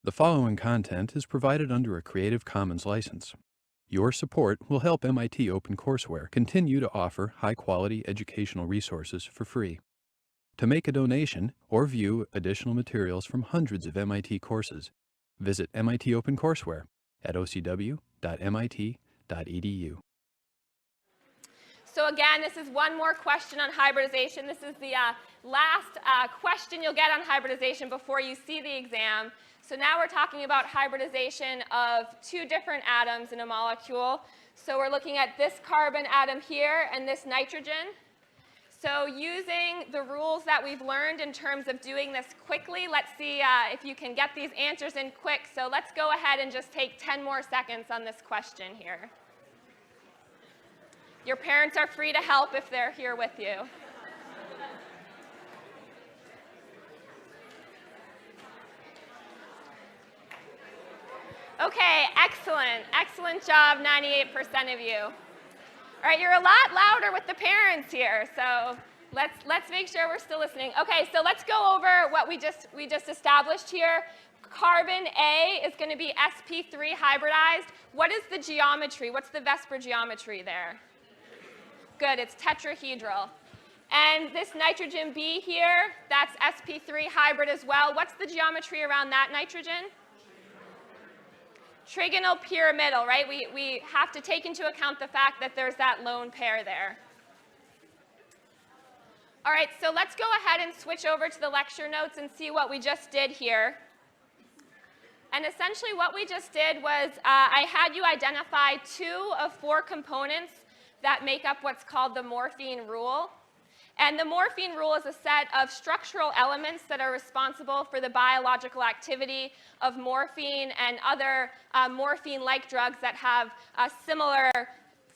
The following content is provided under a Creative Commons license. Your support will help MIT OpenCourseware continue to offer high-quality educational resources for free. To make a donation or view additional materials from hundreds of MIT courses, visit MIT OpenCourseware at ocw.mit.edu. So again, this is one more question on hybridization. This is the last question you'll get on hybridization before you see the exam. So now we're talking about hybridization of two different atoms in a molecule. So we're looking at this carbon atom here and this nitrogen. So using the rules that we've learned in terms of doing this quickly, let's see if you can get these answers in quick. So let's go ahead and just take 10 more seconds on this question here. Your parents are free to help if they're here with you. Okay, excellent. Excellent job, 98% of you. All right, you're a lot louder with the parents here, so let's make sure we're still listening. Okay, so let's go over what we just established here. Carbon A is going to be sp3 hybridized. What is the geometry? What's the VSEPR geometry there? Good, it's tetrahedral. And this nitrogen B here, that's sp3 hybrid as well. What's the geometry around that nitrogen? Trigonal pyramidal, right? We have to take into account the fact that there's that lone pair there. All right, so let's go ahead and switch over to the lecture notes and see what we just did here. And essentially what we just did was I had you identify 2 of 4 components that make up what's called the Morphine Rule. And the Morphine Rule is a set of structural elements that are responsible for the biological activity of morphine and other morphine-like drugs that have a similar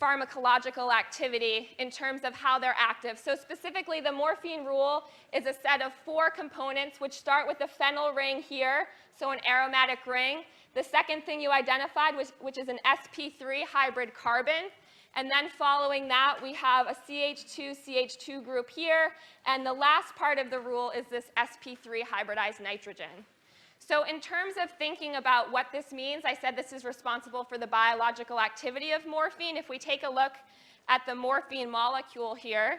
pharmacological activity in terms of how they're active. So specifically, the Morphine Rule is a set of 4 components which start with the phenyl ring here, so an aromatic ring. The second thing you identified, which is an sp3 hybrid carbon. And then following that, we have a CH2 group here. And the last part of the rule is this sp3 hybridized nitrogen. So in terms of thinking about what this means, I said this is responsible for the biological activity of morphine. If we take a look at the morphine molecule here,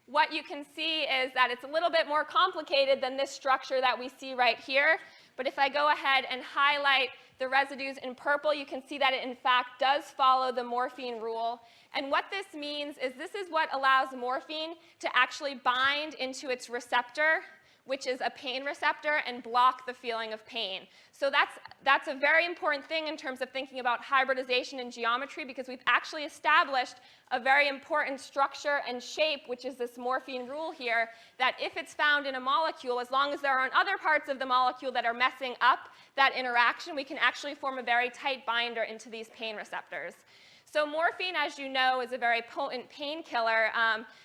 what you can see is that it's a little bit more complicated than this structure that we see right here. But if I go ahead and highlight the residues in purple, you can see that it, in fact, does follow the Morphine Rule. And what this means is this is what allows morphine to actually bind into its receptor, which is a pain receptor, and block the feeling of pain. So that's a very important thing in terms of thinking about hybridization and geometry, because we've actually established a very important structure and shape, which is this Morphine Rule here, that if it's found in a molecule, as long as there aren't other parts of the molecule that are messing up that interaction, we can actually form a very tight binder into these pain receptors. So morphine, as you know, is a very potent painkiller,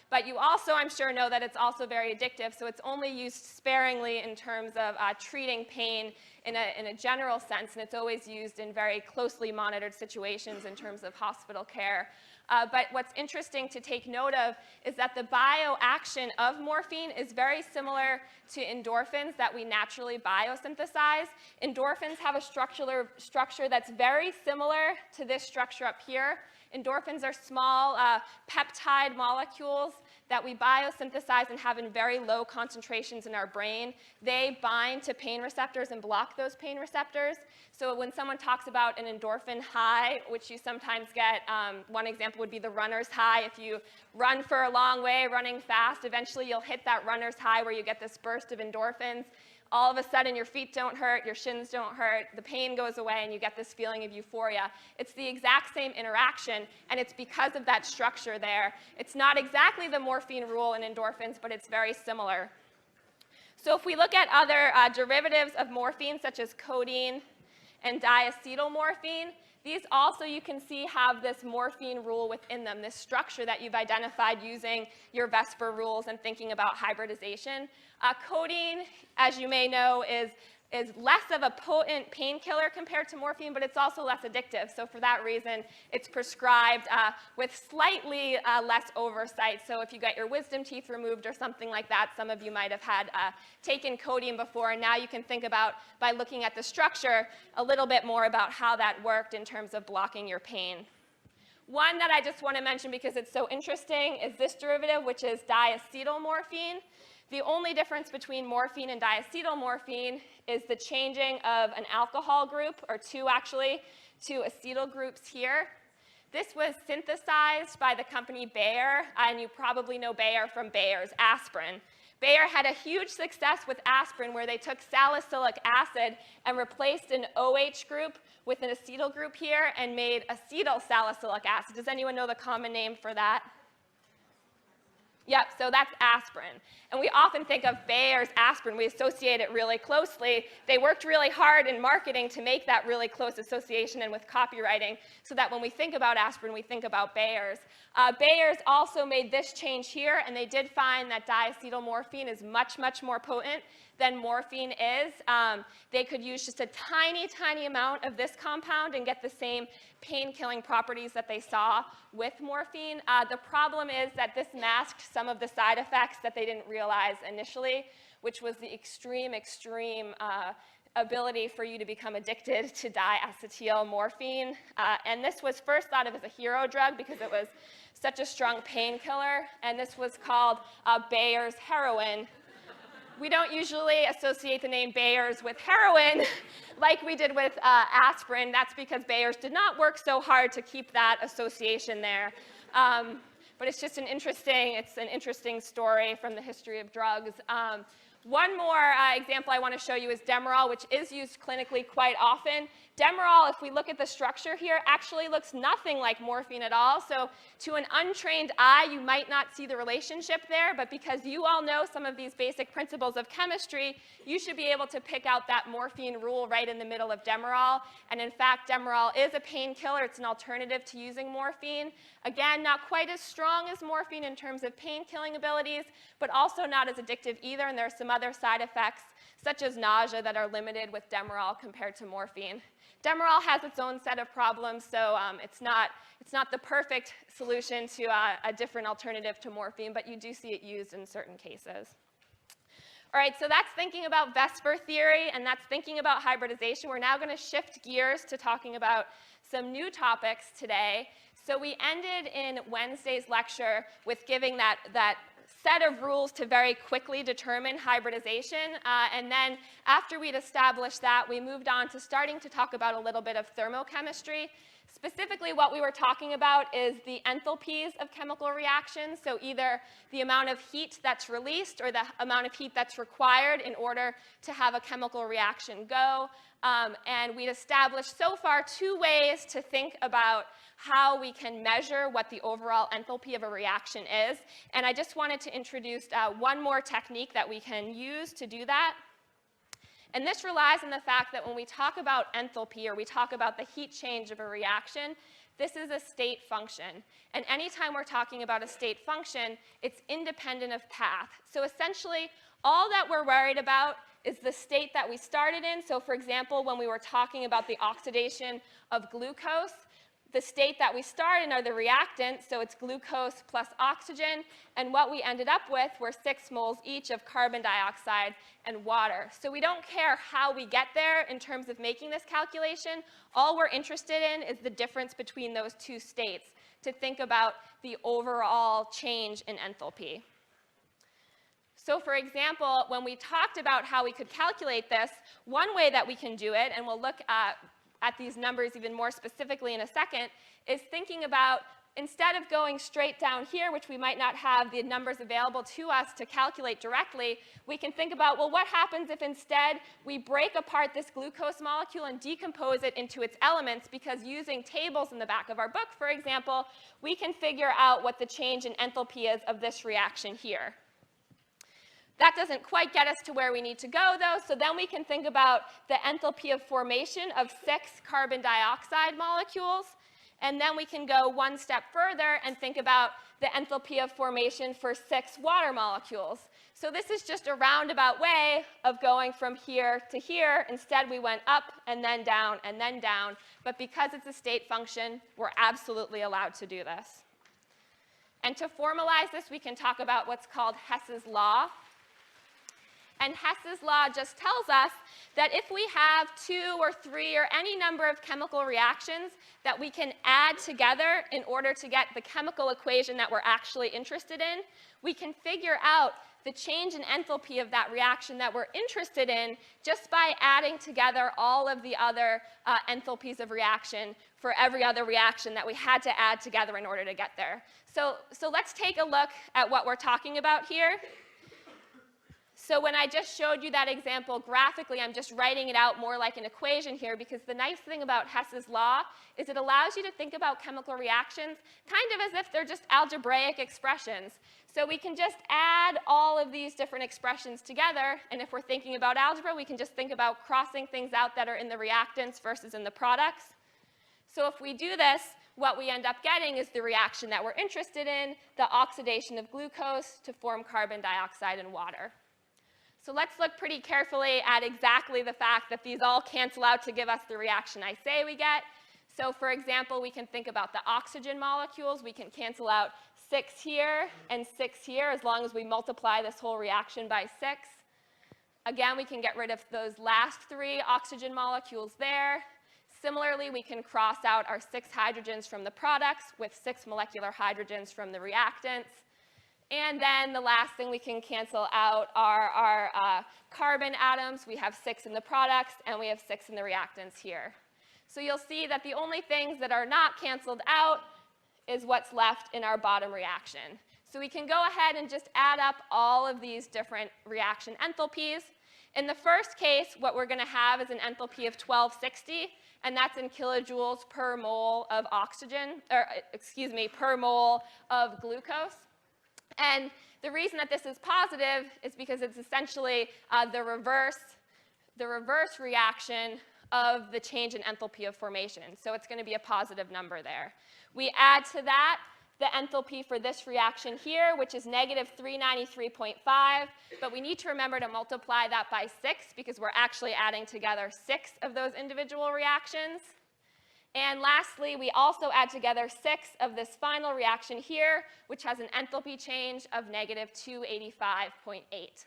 but you also, I'm sure, know that it's also very addictive, so it's only used sparingly in terms of treating pain in a general sense, and it's always used in very closely monitored situations in terms of hospital care. But what's interesting to take note of is that the bioaction of morphine is very similar to endorphins that we naturally biosynthesize. Endorphins have a structure that's very similar to this structure up here. Endorphins are small peptide molecules that we biosynthesize and have in very low concentrations in our brain. They bind to pain receptors and block those pain receptors. So when someone talks about an endorphin high, which you sometimes get, one example would be the runner's high. If you run for a long way, running fast, eventually you'll hit that runner's high where you get this burst of endorphins. All of a sudden, your feet don't hurt, your shins don't hurt, the pain goes away, and you get this feeling of euphoria. It's the exact same interaction, and it's because of that structure there. It's not exactly the Morphine Rule in endorphins, but it's very similar. So if we look at other derivatives of morphine, such as codeine and diacetyl morphine, these also, you can see, have this Morphine Rule within them, this structure that you've identified using your VSEPR rules and thinking about hybridization. Codeine, as you may know, is is less of a potent painkiller compared to morphine, but it's also less addictive. So for that reason, it's prescribed with slightly less oversight. So if you get your wisdom teeth removed or something like that, some of you might have had taken codeine before, and now you can think about, by looking at the structure, a little bit more about how that worked in terms of blocking your pain. One that I just want to mention because it's so interesting is this derivative, which is diacetyl morphine. The only difference between morphine and diacetyl morphine is the changing of an alcohol group, or two actually, to acetyl groups here. This was synthesized by the company Bayer, and you probably know Bayer from Bayer's aspirin. Bayer had a huge success with aspirin where they took salicylic acid and replaced an OH group with an acetyl group here and made acetyl salicylic acid. Does anyone know the common name for that? Yep, so that's aspirin. And we often think of Bayer's aspirin. We associate it really closely. They worked really hard in marketing to make that really close association and with copywriting so that when we think about aspirin, we think about Bayer's. Bayer's also made this change here, and they did find that diacetyl morphine is much, much more potent than morphine is. They could use just a tiny, tiny amount of this compound and get the same pain-killing properties that they saw with morphine. The problem is that this masked some of the side effects that they didn't realize initially, which was the extreme ability for you to become addicted to diacetyl morphine. And this was first thought of as a hero drug because it was such a strong painkiller, and this was called Bayer's heroin. We don't usually associate the name Bayer's with heroin like we did with aspirin. That's because Bayer's did not work so hard to keep that association there. But it's just an interesting story from the history of drugs. One more example I want to show you is Demerol, which is used clinically quite often. Demerol, if we look at the structure here, actually looks nothing like morphine at all. So to an untrained eye, you might not see the relationship there, but because you all know some of these basic principles of chemistry, you should be able to pick out that morphine rule right in the middle of Demerol. And in fact, Demerol is a painkiller. It's an alternative to using morphine. Again, not quite as strong as morphine in terms of pain-killing abilities, but also not as addictive either, and there are some other side effects, such as nausea, that are limited with Demerol compared to morphine. Demerol has its own set of problems, so it's not the perfect solution to a different alternative to morphine, but you do see it used in certain cases. All right, so that's thinking about Vesper theory, and that's thinking about hybridization. We're now going to shift gears to talking about some new topics today. So we ended in Wednesday's lecture with giving that set of rules to very quickly determine hybridization. And then after we'd established that, we moved on to starting to talk about a little bit of thermochemistry. Specifically, what we were talking about is the enthalpies of chemical reactions, so either the amount of heat that's released or the amount of heat that's required in order to have a chemical reaction go. And we'd established so far two ways to think about how we can measure what the overall enthalpy of a reaction is. And I just wanted to introduce one more technique that we can use to do that. And this relies on the fact that when we talk about enthalpy, or we talk about the heat change of a reaction, this is a state function. And anytime we're talking about a state function, it's independent of path. So essentially, all that we're worried about is the state that we started in. So for example, when we were talking about the oxidation of glucose, the state that we start in are the reactants, so it's glucose plus oxygen, and what we ended up with were 6 moles each of carbon dioxide and water. So we don't care how we get there in terms of making this calculation. All we're interested in is the difference between those two states to think about the overall change in enthalpy. So for example, when we talked about how we could calculate this, one way that we can do it, and we'll look at these numbers even more specifically in a second, is thinking about, instead of going straight down here, which we might not have the numbers available to us to calculate directly, we can think about, well, what happens if instead we break apart this glucose molecule and decompose it into its elements? Because using tables in the back of our book, for example, we can figure out what the change in enthalpy is of this reaction here. That doesn't quite get us to where we need to go, though, so then we can think about the enthalpy of formation of 6 carbon dioxide molecules. And then we can go one step further and think about the enthalpy of formation for 6 water molecules. So this is just a roundabout way of going from here to here. Instead, we went up and then down and then down. But because it's a state function, we're absolutely allowed to do this. And to formalize this, we can talk about what's called Hess's law. And Hess's law just tells us that if we have 2 or 3 or any number of chemical reactions that we can add together in order to get the chemical equation that we're actually interested in, we can figure out the change in enthalpy of that reaction that we're interested in just by adding together all of the other enthalpies of reaction for every other reaction that we had to add together in order to get there. So let's take a look at what we're talking about here. So when I just showed you that example graphically, I'm just writing it out more like an equation here, because the nice thing about Hess's law is it allows you to think about chemical reactions kind of as if they're just algebraic expressions. So we can just add all of these different expressions together, and if we're thinking about algebra, we can just think about crossing things out that are in the reactants versus in the products. So if we do this, what we end up getting is the reaction that we're interested in, the oxidation of glucose to form carbon dioxide and water. So let's look pretty carefully at exactly the fact that these all cancel out to give us the reaction I say we get. So for example, we can think about the oxygen molecules. We can cancel out 6 here and 6 here as long as we multiply this whole reaction by 6. Again, we can get rid of those last 3 oxygen molecules there. Similarly, we can cross out our 6 hydrogens from the products with 6 molecular hydrogens from the reactants. And then the last thing we can cancel out are our carbon atoms. We have 6 in the products, and we have 6 in the reactants here. So you'll see that the only things that are not canceled out is what's left in our bottom reaction. So we can go ahead and just add up all of these different reaction enthalpies. In the first case, what we're going to have is an enthalpy of 1260, and that's in kilojoules per mole of oxygen, or excuse me, per mole of glucose. And the reason that this is positive is because it's essentially the reverse reaction of the change in enthalpy of formation. So it's going to be a positive number there. We add to that the enthalpy for this reaction here, which is negative 393.5. But we need to remember to multiply that by 6 because we're actually adding together 6 of those individual reactions. And lastly, we also add together 6 of this final reaction here, which has an enthalpy change of negative 285.8.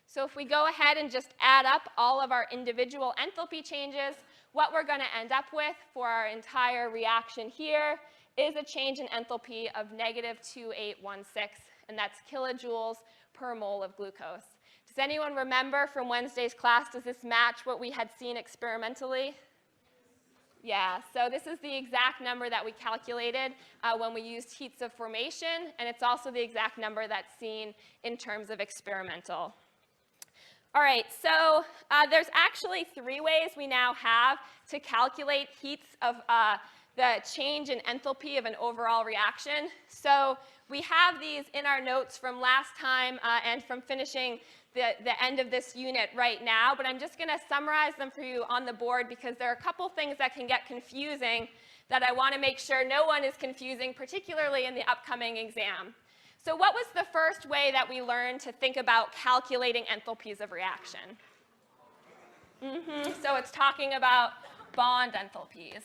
So if we go ahead and just add up all of our individual enthalpy changes, what we're going to end up with for our entire reaction here is a change in enthalpy of negative 2816, and that's kilojoules per mole of glucose. Does anyone remember from Wednesday's class, does this match what we had seen experimentally? Yeah, so this is the exact number that we calculated when we used heats of formation, and it's also the exact number that's seen in terms of experimental. All right, so there's actually 3 ways we now have to calculate heats of the change in enthalpy of an overall reaction. So we have these in our notes from last time and from finishing the end of this unit right now, but I'm just going to summarize them for you on the board because there are a couple things that can get confusing that I want to make sure no one is confusing, particularly in the upcoming exam. So what was the first way that we learned to think about calculating enthalpies of reaction? So it's talking about bond enthalpies.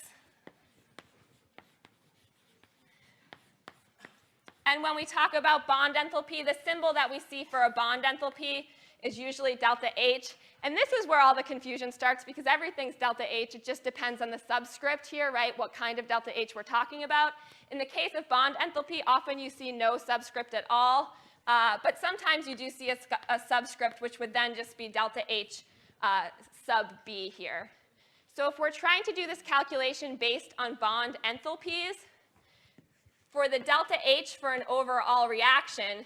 And when we talk about bond enthalpy, the symbol that we see for a bond enthalpy is usually delta H. And this is where all the confusion starts because everything's delta H. It just depends on the subscript here, right, what kind of delta H we're talking about. In the case of bond enthalpy, often you see no subscript at all. But sometimes you do see a subscript, which would then just be delta H sub B here. So if we're trying to do this calculation based on bond enthalpies, for the delta H for an overall reaction,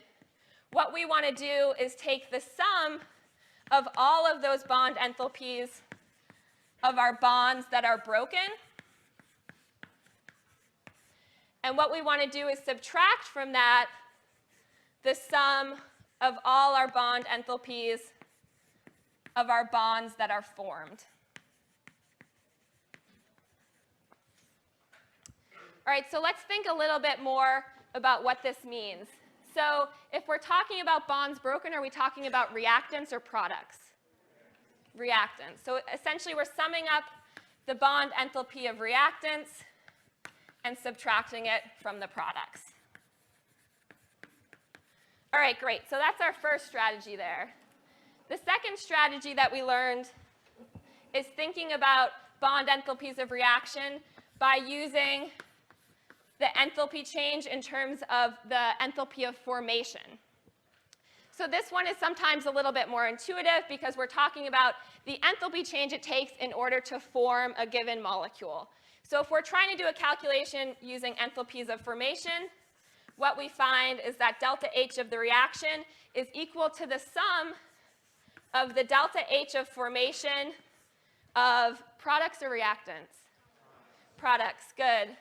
what we want to do is take the sum of all of those bond enthalpies of our bonds that are broken. And what we want to do is subtract from that the sum of all our bond enthalpies of our bonds that are formed. All right, so let's think a little bit more about what this means. So if we're talking about bonds broken, are we talking about reactants or products? Reactants. So essentially, we're summing up the bond enthalpy of reactants and subtracting it from the products. All right, great. So that's our first strategy there. The second strategy that we learned is thinking about bond enthalpies of reaction by using the enthalpy change in terms of the enthalpy of formation. So this one is sometimes a little bit more intuitive because we're talking about the enthalpy change it takes in order to form a given molecule. So if we're trying to do a calculation using enthalpies of formation, what we find is that delta H of the reaction is equal to the sum of the delta H of formation of products or reactants? Products, good.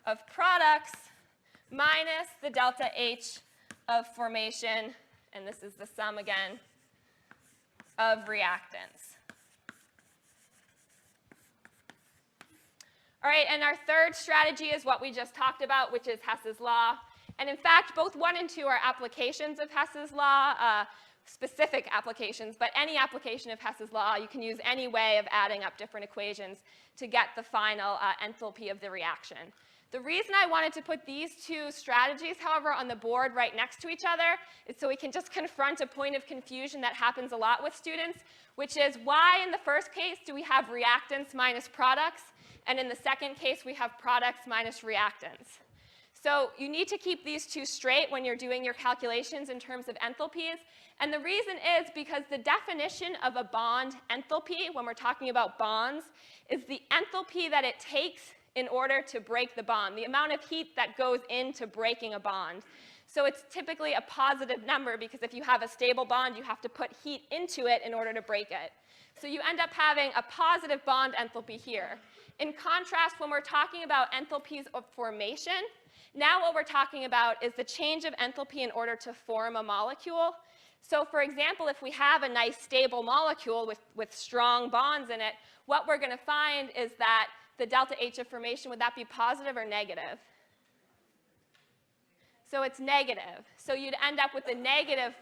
Of products minus the delta H of formation, and this is the sum again, of reactants. All right, and our third strategy is what we just talked about, which is Hess's law. And in fact, both 1 and 2 are applications of Hess's law, specific applications, but any application of Hess's law, you can use any way of adding up different equations to get the final enthalpy of the reaction. The reason I wanted to put these two strategies, however, on the board right next to each other is so we can just confront a point of confusion that happens a lot with students, which is why in the first case do we have reactants minus products, and in the second case we have products minus reactants. So you need to keep these two straight when you're doing your calculations in terms of enthalpies. And the reason is because the definition of a bond enthalpy, when we're talking about bonds, is the enthalpy that it takes in order to break the bond, the amount of heat that goes into breaking a bond. So it's typically a positive number because if you have a stable bond, you have to put heat into it in order to break it. So you end up having a positive bond enthalpy here. In contrast, when we're talking about enthalpies of formation, now what we're talking about is the change of enthalpy in order to form a molecule. So for example, if we have a nice stable molecule with strong bonds in it, what we're going to find is that the delta H of formation, would that be positive or negative? So it's negative. So you'd end up with a negative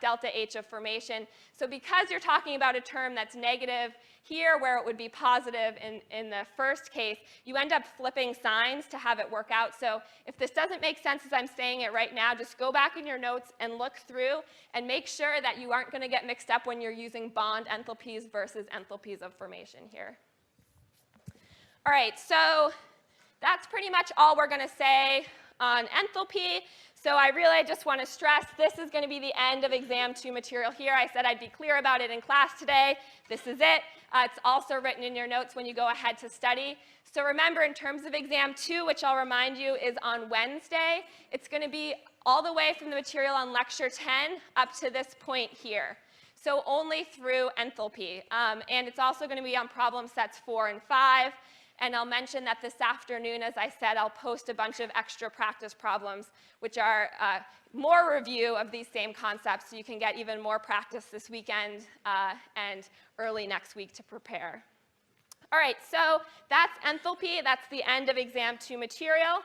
delta H of formation. So because you're talking about a term that's negative here where it would be positive in the first case, you end up flipping signs to have it work out. So if this doesn't make sense as I'm saying it right now, just go back in your notes and look through and make sure that you aren't going to get mixed up when you're using bond enthalpies versus enthalpies of formation here. All right, so that's pretty much all we're going to say on enthalpy. So I really just want to stress this is going to be the end of exam 2 material here. I said I'd be clear about it in class today. This is it. It's also written in your notes when you go ahead to study. So remember, in terms of exam 2, which I'll remind you is on Wednesday, it's going to be all the way from the material on lecture 10 up to this point here. So only through enthalpy. And it's also going to be on problem sets 4 and 5. And I'll mention that this afternoon, as I said, I'll post a bunch of extra practice problems, which are more review of these same concepts, so you can get even more practice this weekend and early next week to prepare. All right, so that's enthalpy. That's the end of exam 2 material.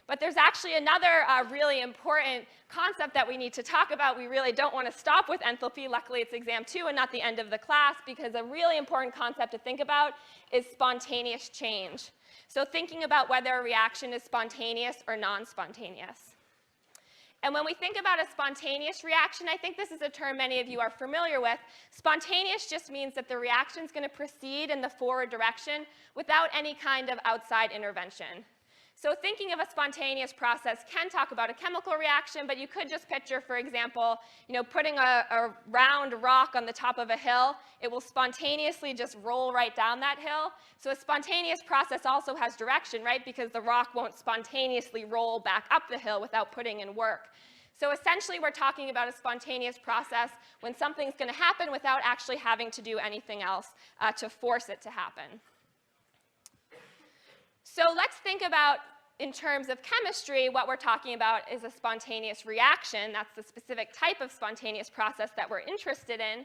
But there's actually another really important concept that we need to talk about. We really don't want to stop with enthalpy. Luckily, it's exam 2 and not the end of the class, because a really important concept to think about is spontaneous change. So thinking about whether a reaction is spontaneous or non-spontaneous. And when we think about a spontaneous reaction, I think this is a term many of you are familiar with. Spontaneous just means that the reaction is going to proceed in the forward direction without any kind of outside intervention. So thinking of a spontaneous process can talk about a chemical reaction, but you could just picture, for example, putting a round rock on the top of a hill. It will spontaneously just roll right down that hill. So a spontaneous process also has direction, right? Because the rock won't spontaneously roll back up the hill without putting in work. So essentially, we're talking about a spontaneous process when something's going to happen without actually having to do anything else to force it to happen. So let's think about, in terms of chemistry, what we're talking about is a spontaneous reaction. That's the specific type of spontaneous process that we're interested in.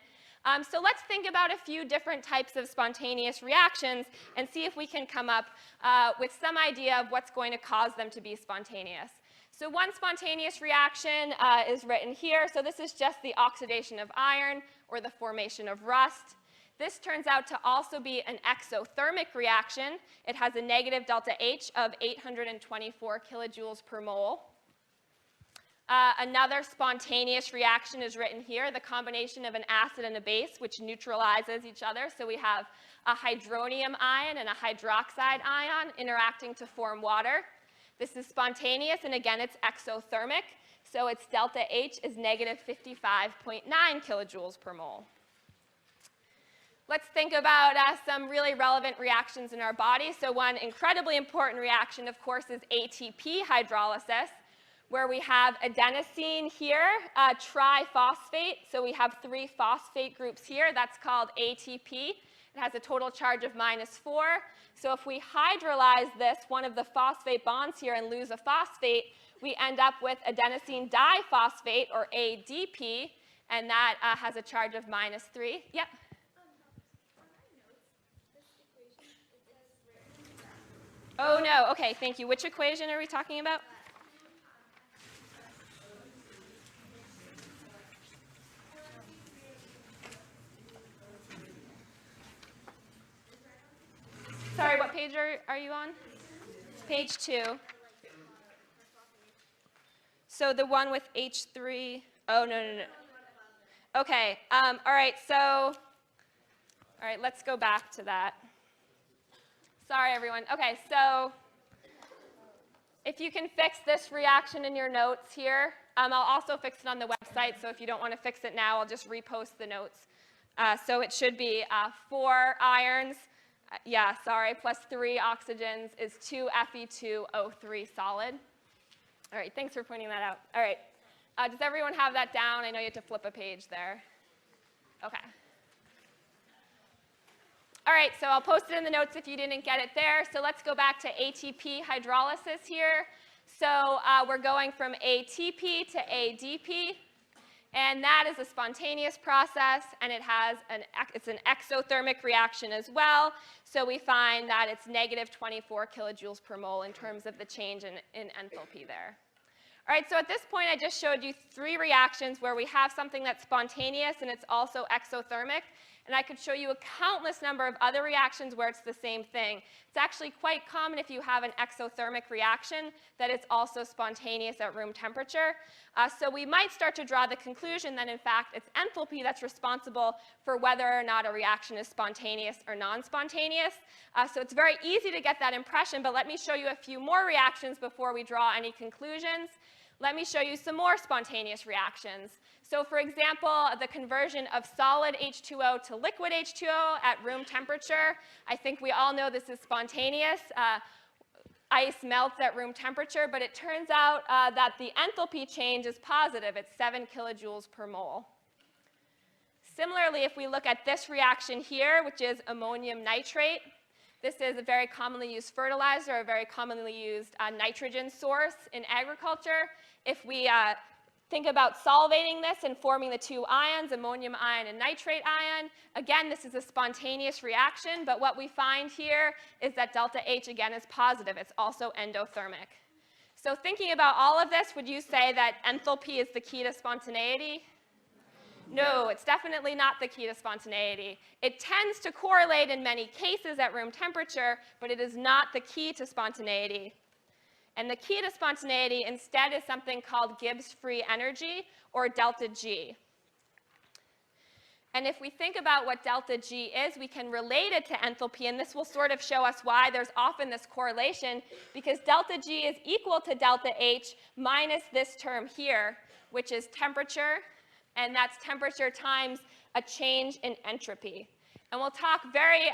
So let's think about a few different types of spontaneous reactions and see if we can come up with some idea of what's going to cause them to be spontaneous. So one spontaneous reaction is written here. So this is just the oxidation of iron or the formation of rust. This turns out to also be an exothermic reaction. It has a negative delta H of 824 kilojoules per mole. Another spontaneous reaction is written here, the combination of an acid and a base, which neutralizes each other. So we have a hydronium ion and a hydroxide ion interacting to form water. This is spontaneous, and again, it's exothermic. So its delta H is negative 55.9 kilojoules per mole. Let's think about some really relevant reactions in our body. So one incredibly important reaction, of course, is ATP hydrolysis, where we have adenosine here, triphosphate. So we have 3 phosphate groups here. That's called ATP. It has a total charge of -4. So if we hydrolyze this, one of the phosphate bonds here, and lose a phosphate, we end up with adenosine diphosphate, or ADP, and that has a charge of -3. Yep? Oh, no. OK, thank you. Which equation are we talking about? Sorry, what page are you on? Page 2. So the one with H3. Oh, no. OK. All right. So, all right, let's go back to that. Sorry, everyone. OK, so if you can fix this reaction in your notes here, I'll also fix it on the website. So if you don't want to fix it now, I'll just repost the notes. So it should be 4 irons. Yeah, sorry, plus 3 oxygens is 2 Fe2O3 solid. All right, thanks for pointing that out. All right, does everyone have that down? I know you have to flip a page there. OK. All right, so I'll post it in the notes if you didn't get it there. So let's go back to ATP hydrolysis here. So we're going from ATP to ADP. And that is a spontaneous process, and it's an exothermic reaction as well. So we find that it's negative 24 kilojoules per mole in terms of the change in enthalpy there. All right, so at this point, I just showed you 3 reactions where we have something that's spontaneous and it's also exothermic. And I could show you a countless number of other reactions where it's the same thing. It's actually quite common if you have an exothermic reaction that it's also spontaneous at room temperature. So we might start to draw the conclusion that, in fact, it's enthalpy that's responsible for whether or not a reaction is spontaneous or non-spontaneous. So it's very easy to get that impression, but let me show you a few more reactions before we draw any conclusions. Let me show you some more spontaneous reactions. So for example, the conversion of solid H2O to liquid H2O at room temperature. I think we all know this is spontaneous. Ice melts at room temperature, but it turns out that the enthalpy change is positive. It's 7 kilojoules per mole. Similarly, if we look at this reaction here, which is ammonium nitrate, this is a very commonly used fertilizer, a very commonly used nitrogen source in agriculture. If we think about solvating this and forming the 2 ions, ammonium ion and nitrate ion, again, this is a spontaneous reaction, but what we find here is that delta H, again, is positive. It's also endothermic. So thinking about all of this, would you say that enthalpy is the key to spontaneity? No, it's definitely not the key to spontaneity. It tends to correlate in many cases at room temperature, but it is not the key to spontaneity. And the key to spontaneity instead is something called Gibbs free energy, or delta G. And if we think about what delta G is, we can relate it to enthalpy, and this will sort of show us why there's often this correlation, because delta G is equal to delta H minus this term here, which is temperature, and that's temperature times a change in entropy. And we'll talk very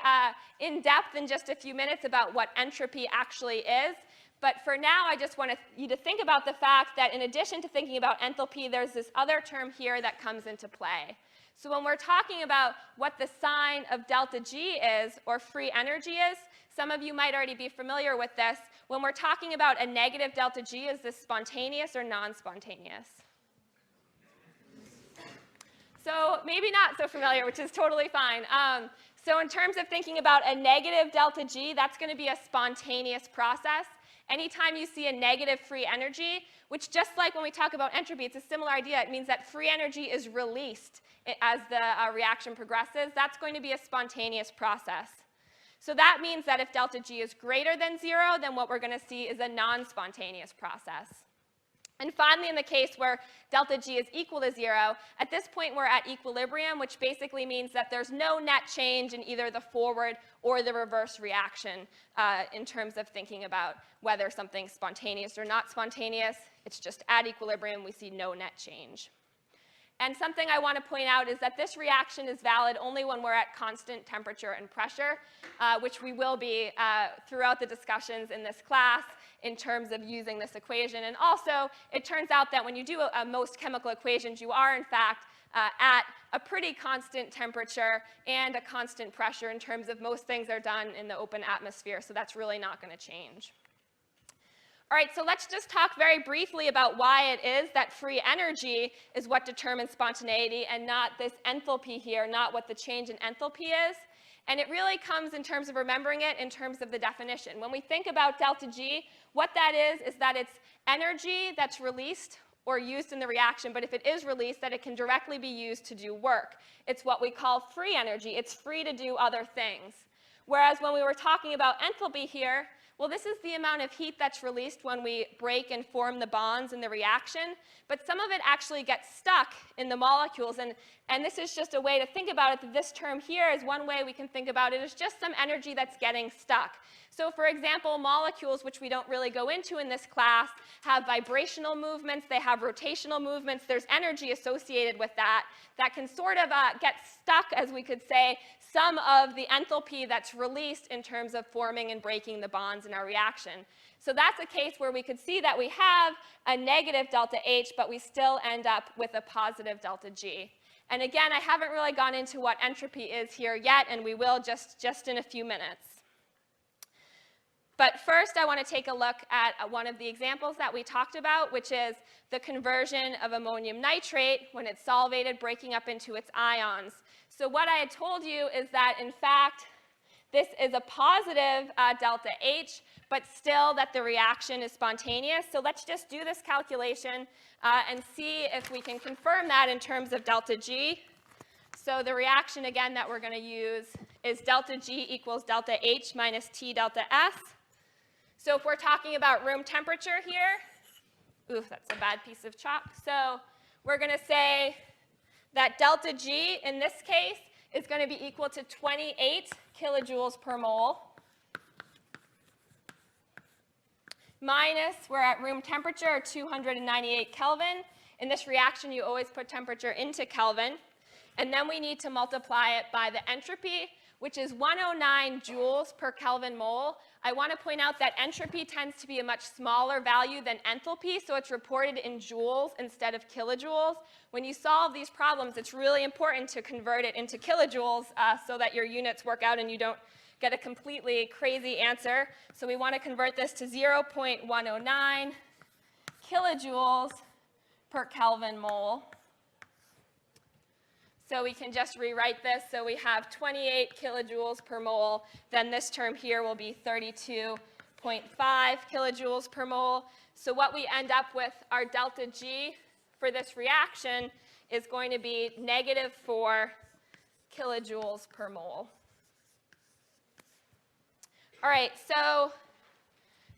in depth in just a few minutes about what entropy actually is. But for now, I just want you to think about the fact that in addition to thinking about enthalpy, there's this other term here that comes into play. So when we're talking about what the sign of delta G is, or free energy is, some of you might already be familiar with this. When we're talking about a negative delta G, is this spontaneous or non-spontaneous? So maybe not so familiar, which is totally fine. So in terms of thinking about a negative delta G, that's going to be a spontaneous process. Anytime you see a negative free energy, which just like when we talk about entropy, it's a similar idea. It means that free energy is released as the reaction progresses. That's going to be a spontaneous process. So that means that if delta G is greater than 0, then what we're going to see is a non-spontaneous process. And finally, in the case where delta G is equal to 0, at this point we're at equilibrium, which basically means that there's no net change in either the forward or the reverse reaction in terms of thinking about whether something's spontaneous or not spontaneous. It's just at equilibrium, we see no net change. And something I want to point out is that this reaction is valid only when we're at constant temperature and pressure, which we will be throughout the discussions in this class in terms of using this equation. And also, it turns out that when you do most chemical equations, you are, in fact, at a pretty constant temperature and a constant pressure in terms of most things are done in the open atmosphere, so that's really not going to change. All right, so let's just talk very briefly about why it is that free energy is what determines spontaneity and not this enthalpy here, not what the change in enthalpy is. And it really comes in terms of remembering it in terms of the definition. When we think about delta G, what that is that it's energy that's released or used in the reaction, but if it is released, that it can directly be used to do work. It's what we call free energy. It's free to do other things. Whereas when we were talking about enthalpy here, well, this is the amount of heat that's released when we break and form the bonds in the reaction, but some of it actually gets stuck in the molecules, and this is just a way to think about it, that this term here is one way we can think about it as just some energy that's getting stuck. So for example, molecules, which we don't really go into in this class, have vibrational movements, they have rotational movements, there's energy associated with that can sort of get stuck, as we could say, some of the enthalpy that's released in terms of forming and breaking the bonds in our reaction. So that's a case where we could see that we have a negative delta H, but we still end up with a positive delta G. And again, I haven't really gone into what entropy is here yet, and we will just in a few minutes. But first, I want to take a look at one of the examples that we talked about, which is the conversion of ammonium nitrate when it's solvated, breaking up into its ions. So what I had told you is that, in fact, this is a positive delta H, but still that the reaction is spontaneous. So let's just do this calculation and see if we can confirm that in terms of delta G. So the reaction, again, that we're going to use is delta G equals delta H minus T delta S. So if we're talking about room temperature here, oof, that's a bad piece of chalk. So we're going to say that delta G in this case is going to be equal to 28 kilojoules per mole minus, we're at room temperature, or 298 Kelvin. In this reaction, you always put temperature into Kelvin. And then we need to multiply it by the entropy, which is 109 joules per Kelvin mole. I want to point out that entropy tends to be a much smaller value than enthalpy, so it's reported in joules instead of kilojoules. When you solve these problems, it's really important to convert it into kilojoules so that your units work out and you don't get a completely crazy answer. So we want to convert this to 0.109 kilojoules per Kelvin mole. So we can just rewrite this. So we have 28 kilojoules per mole. Then this term here will be 32.5 kilojoules per mole. So what we end up with, our delta G for this reaction is going to be negative 4 kilojoules per mole. All right, so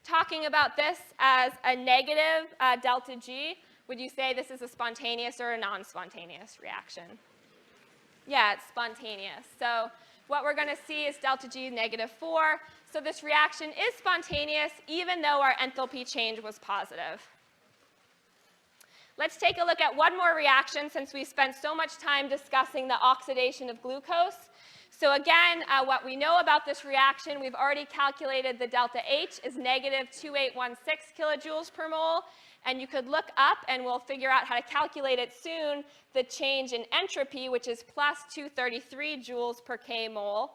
talking about this as a negative delta G, would you say this is a spontaneous or a non-spontaneous reaction? Yeah, it's spontaneous. So what we're going to see is delta G negative 4. So this reaction is spontaneous even though our enthalpy change was positive. Let's take a look at one more reaction since we spent so much time discussing the oxidation of glucose. So again, what we know about this reaction, we've already calculated the delta H is negative 2816 kilojoules per mole. And you could look up, and we'll figure out how to calculate it soon, the change in entropy, which is plus 233 joules per k mole.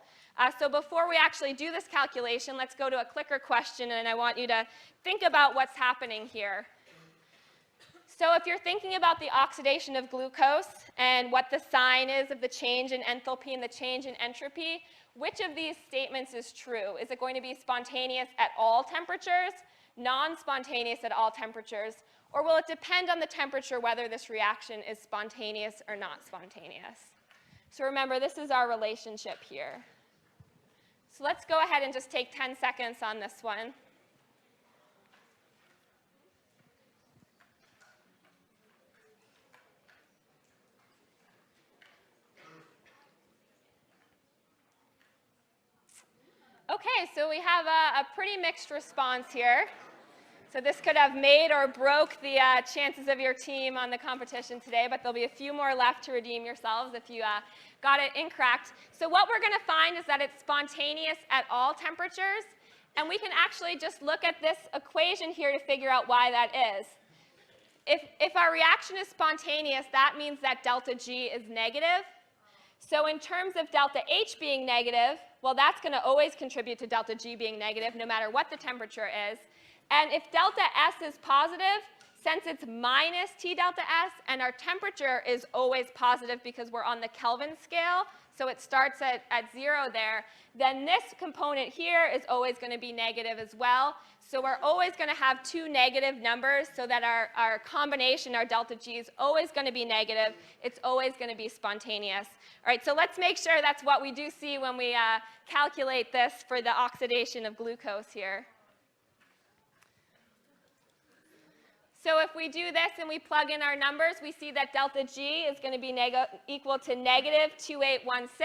So before we actually do this calculation, let's go to a clicker question, and I want you to think about what's happening here. So if you're thinking about the oxidation of glucose and what the sign is of the change in enthalpy and the change in entropy, which of these statements is true? Is it going to be spontaneous at all temperatures, non-spontaneous at all temperatures, or will it depend on the temperature whether this reaction is spontaneous or not spontaneous? So remember, this is our relationship here. So let's go ahead and just take 10 seconds on this one. Okay, so we have a pretty mixed response here. So this could have made or broke the chances of your team on the competition today, but there'll be a few more left to redeem yourselves if you got it incorrect. So what we're going to find is that it's spontaneous at all temperatures, and we can actually just look at this equation here to figure out why that is. If our reaction is spontaneous, that means that delta G is negative. So in terms of delta H being negative, well, that's going to always contribute to delta G being negative no matter what the temperature is. And if delta S is positive, since it's minus T delta S and our temperature is always positive because we're on the Kelvin scale, so it starts at 0 there, then this component here is always going to be negative as well. So we're always going to have two negative numbers so that our combination, our delta G, is always going to be negative. It's always going to be spontaneous. All right, so let's make sure that's what we do see when we calculate this for the oxidation of glucose here. So if we do this and we plug in our numbers, we see that delta G is going to be equal to negative 2816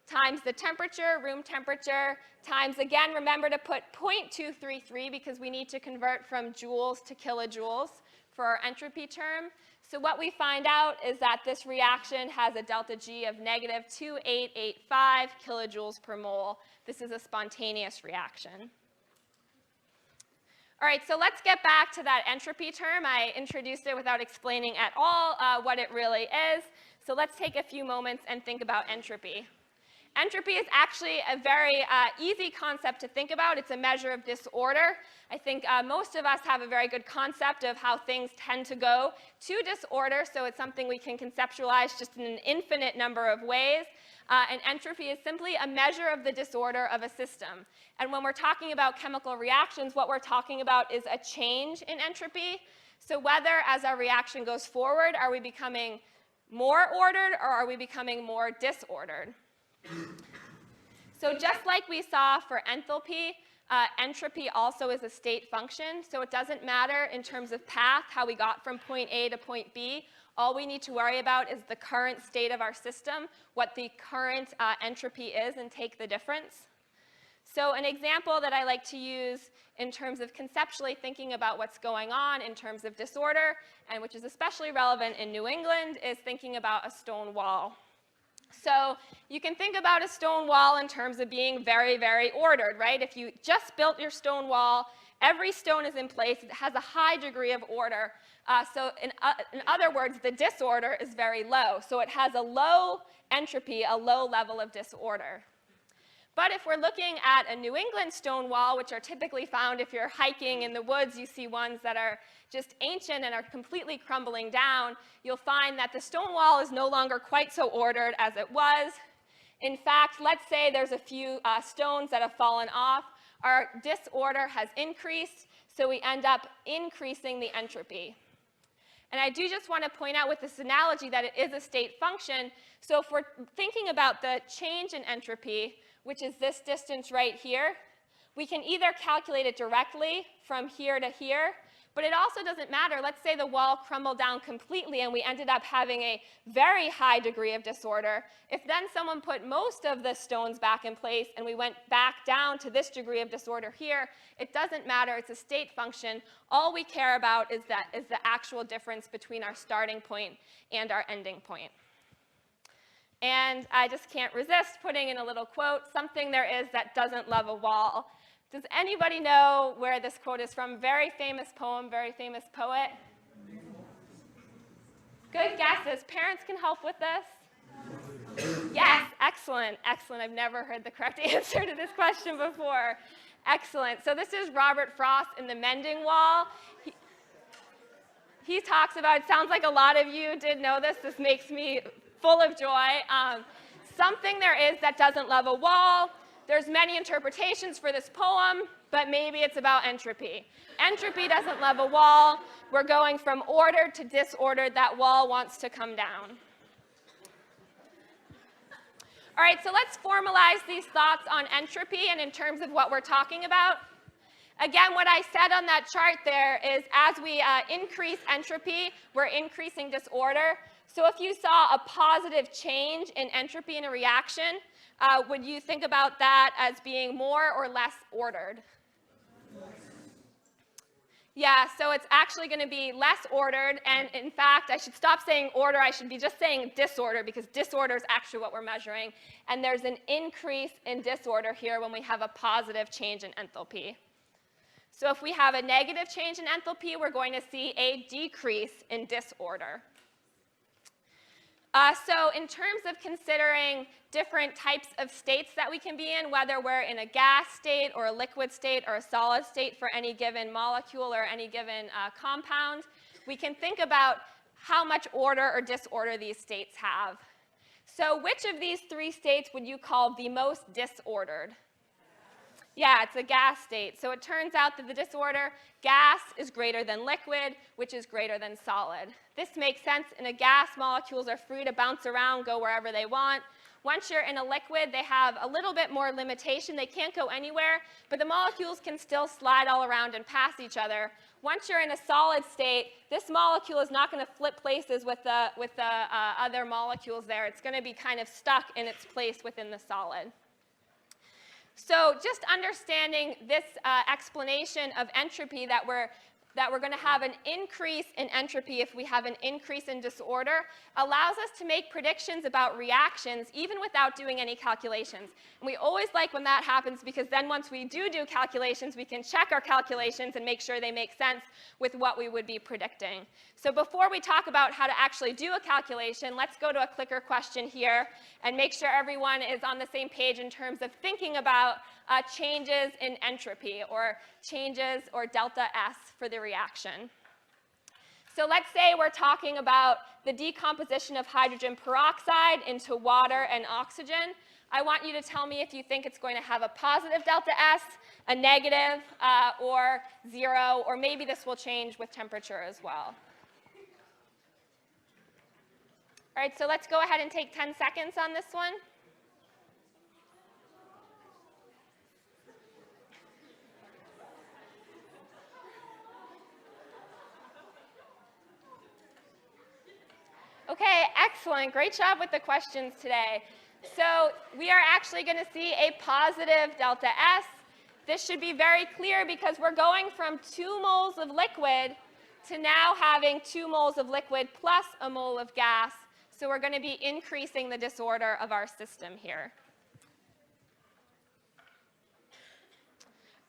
times the temperature, room temperature, times, again, remember to put 0.233 because we need to convert from joules to kilojoules for our entropy term. So what we find out is that this reaction has a delta G of negative 2885 kilojoules per mole. This is a spontaneous reaction. All right, so let's get back to that entropy term. I introduced it without explaining at all what it really is. So let's take a few moments and think about entropy. Entropy is actually a very easy concept to think about. It's a measure of disorder. I think most of us have a very good concept of how things tend to go to disorder, so it's something we can conceptualize just in an infinite number of ways. And entropy is simply a measure of the disorder of a system. And when we're talking about chemical reactions, what we're talking about is a change in entropy. So whether as our reaction goes forward, are we becoming more ordered or are we becoming more disordered? So just like we saw for enthalpy, entropy also is a state function. So it doesn't matter in terms of path, how we got from point A to point B. All we need to worry about is the current state of our system, what the current entropy is, and take the difference. So an example that I like to use in terms of conceptually thinking about what's going on in terms of disorder, and which is especially relevant in New England, is thinking about a stone wall. So you can think about a stone wall in terms of being very, very ordered, right? If you just built your stone wall, every stone is in place. It has a high degree of order. So in other words, the disorder is very low. So it has a low entropy, a low level of disorder. But if we're looking at a New England stone wall, which are typically found if you're hiking in the woods, you see ones that are just ancient and are completely crumbling down, you'll find that the stone wall is no longer quite so ordered as it was. In fact, let's say there's a few stones that have fallen off. Our disorder has increased, so we end up increasing the entropy. And I do just want to point out with this analogy that it is a state function. So if we're thinking about the change in entropy, which is this distance right here, we can either calculate it directly from here to here, but it also doesn't matter. Let's say the wall crumbled down completely and we ended up having a very high degree of disorder. If then someone put most of the stones back in place and we went back down to this degree of disorder here, it doesn't matter. It's a state function. All we care about is the actual difference between our starting point and our ending point. And I just can't resist putting in a little quote, something there is that doesn't love a wall. Does anybody know where this quote is from? Very famous poem, very famous poet. Good guesses. Parents can help with this. Yes, excellent, excellent. I've never heard the correct answer to this question before. Excellent. So this is Robert Frost in the Mending Wall. he talks about, it sounds like a lot of you did know this. This makes me full of joy. Something there is that doesn't love a wall. There's many interpretations for this poem, but maybe it's about entropy. Entropy doesn't love a wall. We're going from ordered to disordered. That wall wants to come down. All right, so let's formalize these thoughts on entropy and in terms of what we're talking about. Again, what I said on that chart there is as we increase entropy, we're increasing disorder. So if you saw a positive change in entropy in a reaction, would you think about that as being more or less ordered? Yeah, so it's actually going to be less ordered, and in fact, I should stop saying order. I should be just saying disorder, because disorder is actually what we're measuring. And there's an increase in disorder here when we have a positive change in enthalpy. So if we have a negative change in enthalpy, we're going to see a decrease in disorder. So in terms of considering different types of states that we can be in, whether we're in a gas state or a liquid state or a solid state for any given molecule or any given compound, we can think about how much order or disorder these states have. So which of these three states would you call the most disordered? Yeah, it's a gas state. So it turns out that the disorder, gas is greater than liquid, which is greater than solid. This makes sense. In a gas, molecules are free to bounce around, go wherever they want. Once you're in a liquid, they have a little bit more limitation. They can't go anywhere, but the molecules can still slide all around and pass each other. Once you're in a solid state, this molecule is not going to flip places with the other molecules there. It's going to be kind of stuck in its place within the solid. So just understanding this explanation of entropy, that we're going to have an increase in entropy if we have an increase in disorder, allows us to make predictions about reactions even without doing any calculations. And we always like when that happens, because then once we do calculations, we can check our calculations and make sure they make sense with what we would be predicting. So before we talk about how to actually do a calculation, let's go to a clicker question here and make sure everyone is on the same page in terms of thinking about changes in entropy, or changes, or delta S for the reaction. So let's say we're talking about the decomposition of hydrogen peroxide into water and oxygen. I want you to tell me if you think it's going to have a positive delta S, a negative, or 0, or maybe this will change with temperature as well. All right, so let's go ahead and take 10 seconds on this one. Okay, excellent. Great job with the questions today. So we are actually going to see a positive delta S. This should be very clear because we're going from 2 moles of liquid to now having 2 moles of liquid plus a mole of gas. So we're going to be increasing the disorder of our system here.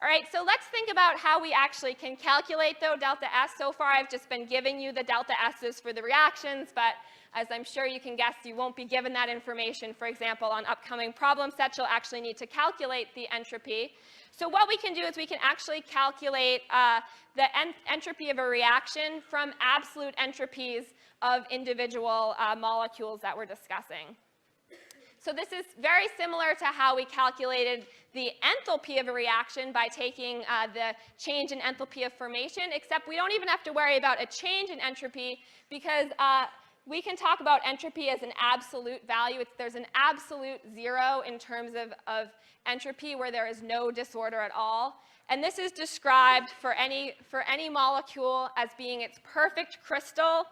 All right, so let's think about how we actually can calculate, though, delta S. So far, I've just been giving you the delta S's for the reactions, but as I'm sure you can guess, you won't be given that information. For example, on upcoming problem sets, you'll actually need to calculate the entropy. So what we can do is we can actually calculate the entropy of a reaction from absolute entropies of individual molecules that we're discussing. So this is very similar to how we calculated the enthalpy of a reaction by taking the change in enthalpy of formation, except we don't even have to worry about a change in entropy, because we can talk about entropy as an absolute value. There's an absolute 0 in terms of entropy where there is no disorder at all. And this is described for any molecule as being its perfect crystal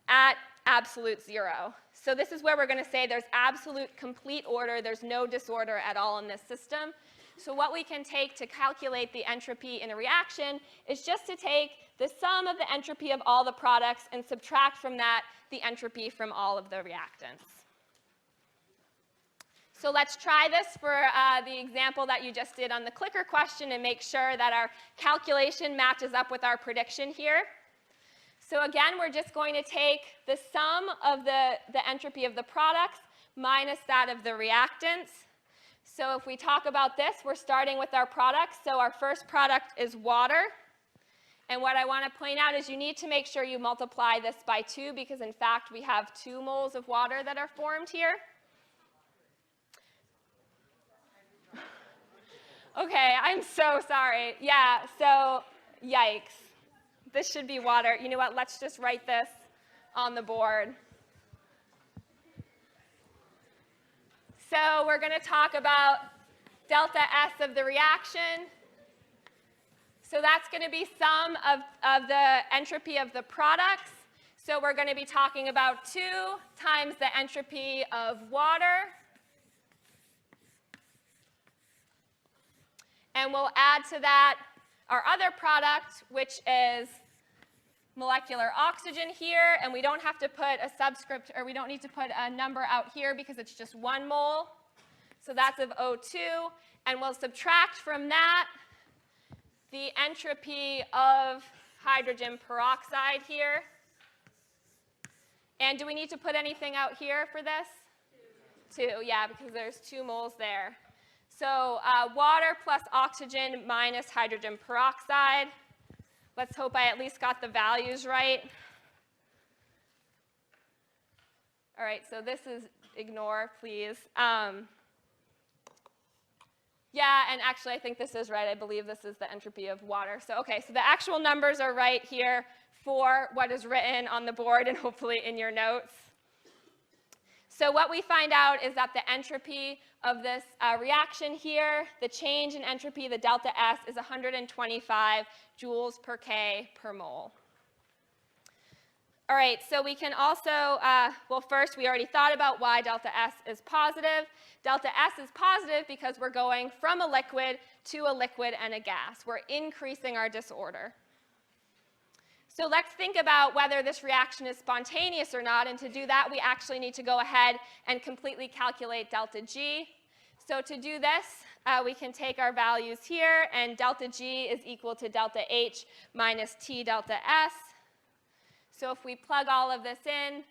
at absolute 0. So this is where we're going to say there's absolute complete order. There's no disorder at all in this system. So what we can take to calculate the entropy in a reaction is just to take the sum of the entropy of all the products and subtract from that the entropy from all of the reactants. So let's try this for the example that you just did on the clicker question and make sure that our calculation matches up with our prediction here. So again, we're just going to take the sum of the entropy of the products minus that of the reactants. So if we talk about this, we're starting with our products. So our first product is water. And what I want to point out is you need to make sure you multiply this by 2 because, in fact, we have 2 moles of water that are formed here. Okay, I'm so sorry. Yeah, so yikes. This should be water. You know what? Let's just write this on the board. So we're going to talk about delta S of the reaction. So that's going to be sum of the entropy of the products. So we're going to be talking about 2 times the entropy of water. And we'll add to that our other product, which is molecular oxygen here. And we don't have to put a subscript, or we don't need to put a number out here because it's just 1 mole. So that's of O2. And we'll subtract from that the entropy of hydrogen peroxide here. And do we need to put anything out here for this? 2, yeah, because there's 2 moles there. So water plus oxygen minus hydrogen peroxide. Let's hope I at least got the values right. All right, so this is ignore, please. Yeah, and actually I think this is right. I believe this is the entropy of water. So okay, so the actual numbers are right here for what is written on the board and hopefully in your notes. So what we find out is that the entropy of this reaction here, the change in entropy, the delta S, is 125 joules per K per mole. All right, so we can also, well, first we already thought about why delta S is positive. Delta S is positive because we're going from a liquid to a liquid and a gas. We're increasing our disorder. So let's think about whether this reaction is spontaneous or not, and to do that we actually need to go ahead and completely calculate delta G. So to do this, we can take our values here, and delta G is equal to delta H minus T delta S. So if we plug all of this in,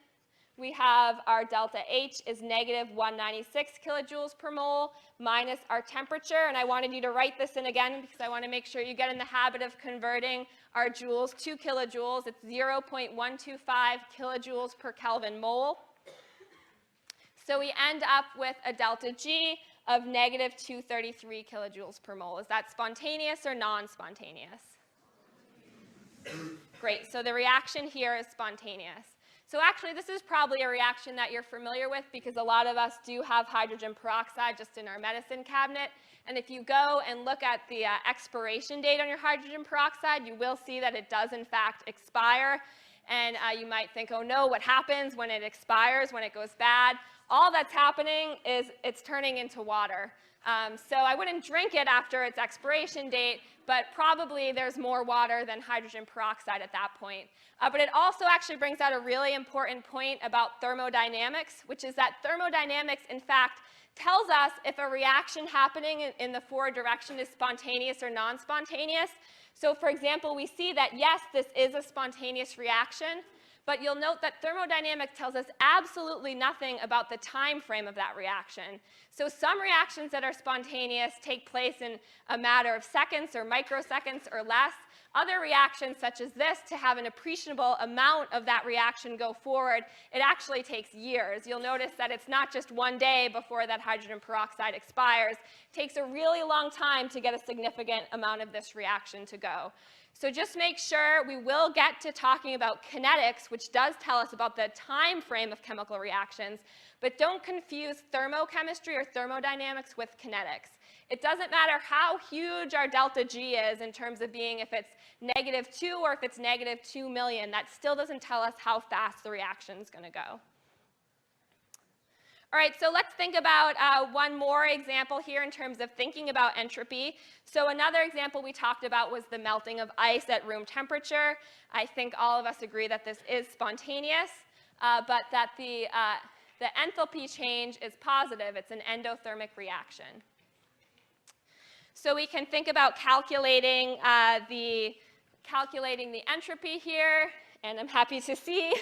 we have our delta H is negative 196 kilojoules per mole minus our temperature. And I wanted you to write this in again because I want to make sure you get in the habit of converting our joules to kilojoules. It's 0.125 kilojoules per Kelvin mole. So we end up with a delta G of negative 233 kilojoules per mole. Is that spontaneous or non-spontaneous? Great, so the reaction here is spontaneous. So actually, this is probably a reaction that you're familiar with because a lot of us do have hydrogen peroxide just in our medicine cabinet. And if you go and look at the expiration date on your hydrogen peroxide, you will see that it does in fact expire. And you might think, oh no, what happens when it expires, when it goes bad? All that's happening is it's turning into water. So I wouldn't drink it after its expiration date, but probably there's more water than hydrogen peroxide at that point. But it also actually brings out a really important point about thermodynamics, which is that thermodynamics, in fact, tells us if a reaction happening in the forward direction is spontaneous or non-spontaneous. So for example, we see that, yes, this is a spontaneous reaction, but you'll note that thermodynamics tells us absolutely nothing about the time frame of that reaction. So some reactions that are spontaneous take place in a matter of seconds or microseconds or less. Other reactions, such as this, to have an appreciable amount of that reaction go forward, it actually takes years. You'll notice that it's not just one day before that hydrogen peroxide expires. It takes a really long time to get a significant amount of this reaction to go. So just make sure we will get to talking about kinetics, which does tell us about the time frame of chemical reactions, but don't confuse thermochemistry or thermodynamics with kinetics. It doesn't matter how huge our delta G is in terms of being if it's -2 or if it's -2 million. That still doesn't tell us how fast the reaction is going to go. All right, so let's think about one more example here in terms of thinking about entropy. So another example we talked about was the melting of ice at room temperature. I think all of us agree that this is spontaneous, but that the enthalpy change is positive. It's an endothermic reaction. So we can think about calculating the entropy here, and I'm happy to see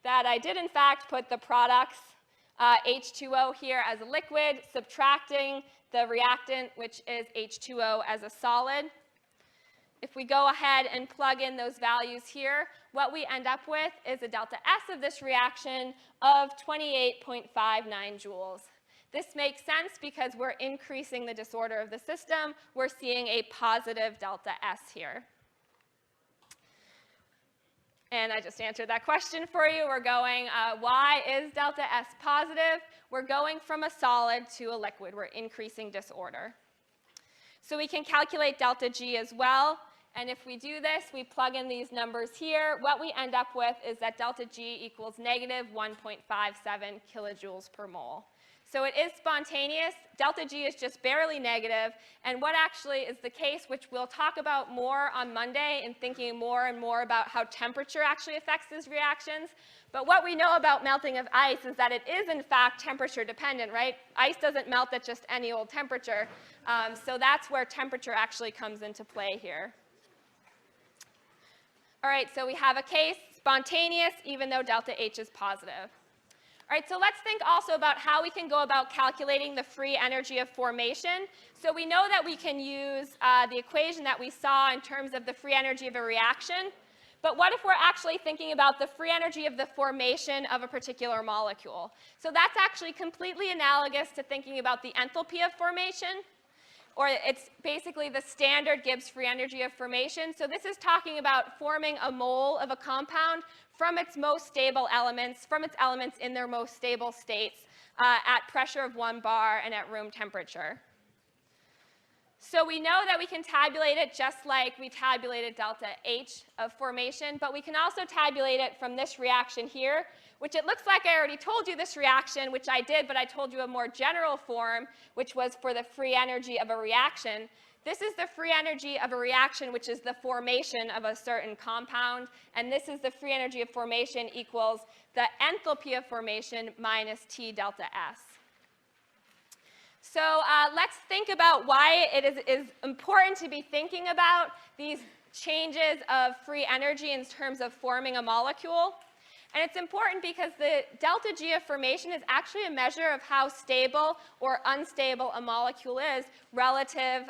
that I did in fact put the products H2O here as a liquid, subtracting the reactant, which is H2O as a solid. if we go ahead and plug in those values here, what we end up with is a delta S of this reaction of 28.59 joules. This makes sense because we're increasing the disorder of the system. We're seeing a positive delta S here. And I just answered that question for you. We're going, why is delta S positive? We're going from a solid to a liquid. We're increasing disorder. So we can calculate delta G as well. And if we do this, we plug in these numbers here. What we end up with is that delta G equals negative 1.57 kilojoules per mole. So it is spontaneous. Delta G is just barely negative. And what actually is the case, which we'll talk about more on Monday in thinking more and more about how temperature actually affects these reactions. But what we know about melting of ice is that it is, in fact, temperature dependent, right? Ice doesn't melt at just any old temperature. So that's where temperature actually comes into play here. All right, so we have a case, spontaneous, even though delta H is positive. All right, so let's think also about how we can go about calculating the free energy of formation. So we know that we can use the equation that we saw in terms of the free energy of a reaction. But what if we're actually thinking about the free energy of the formation of a particular molecule? So that's actually completely analogous to thinking about the enthalpy of formation, or it's basically the standard Gibbs free energy of formation. So this is talking about forming a mole of a compound from its most stable elements, from its elements in their most stable states at pressure of 1 bar and at room temperature. So we know that we can tabulate it just like we tabulated delta H of formation, but we can also tabulate it from this reaction here, which it looks like I already told you this reaction, which I did, but I told you a more general form, which was for the free energy of a reaction. This is the free energy of a reaction, which is the formation of a certain compound, and this is the free energy of formation equals the enthalpy of formation minus T delta S. So let's think about why it is important to be thinking about these changes of free energy in terms of forming a molecule. And it's important because the delta G of formation is actually a measure of how stable or unstable a molecule is relative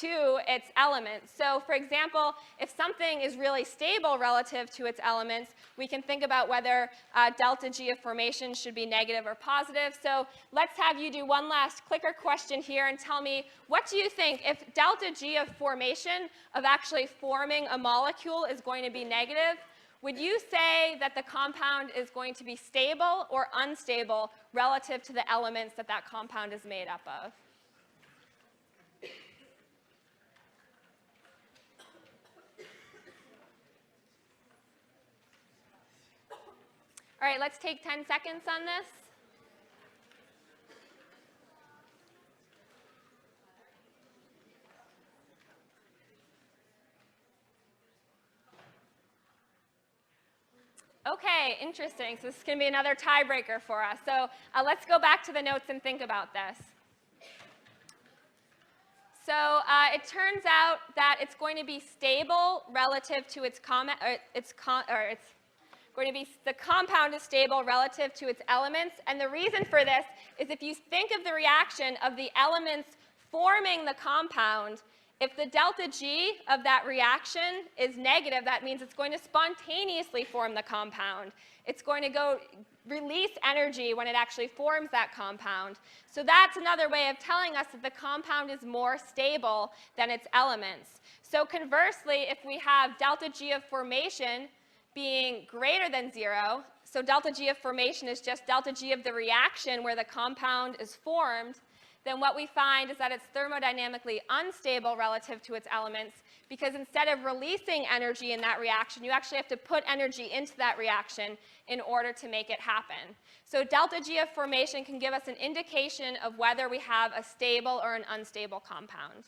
to its elements. So for example, if something is really stable relative to its elements, we can think about whether delta G of formation should be negative or positive. So let's have you do one last clicker question here and tell me, what do you think if delta G of formation of actually forming a molecule is going to be negative? Would you say that the compound is going to be stable or unstable relative to the elements that that compound is made up of? All right, let's take 10 seconds on this. Okay, interesting. So this is going to be another tiebreaker for us. So let's go back to the notes and think about this. So it turns out that it's going to be stable relative to its the compound is stable relative to its elements. And the reason for this is if you think of the reaction of the elements forming the compound, if the delta G of that reaction is negative, that means it's going to spontaneously form the compound. It's going to go release energy when it actually forms that compound. So that's another way of telling us that the compound is more stable than its elements. So conversely, if we have delta G of formation being greater than 0, so delta G of formation is just delta G of the reaction where the compound is formed, then what we find is that it's thermodynamically unstable relative to its elements because instead of releasing energy in that reaction, you actually have to put energy into that reaction in order to make it happen. So delta G of formation can give us an indication of whether we have a stable or an unstable compound.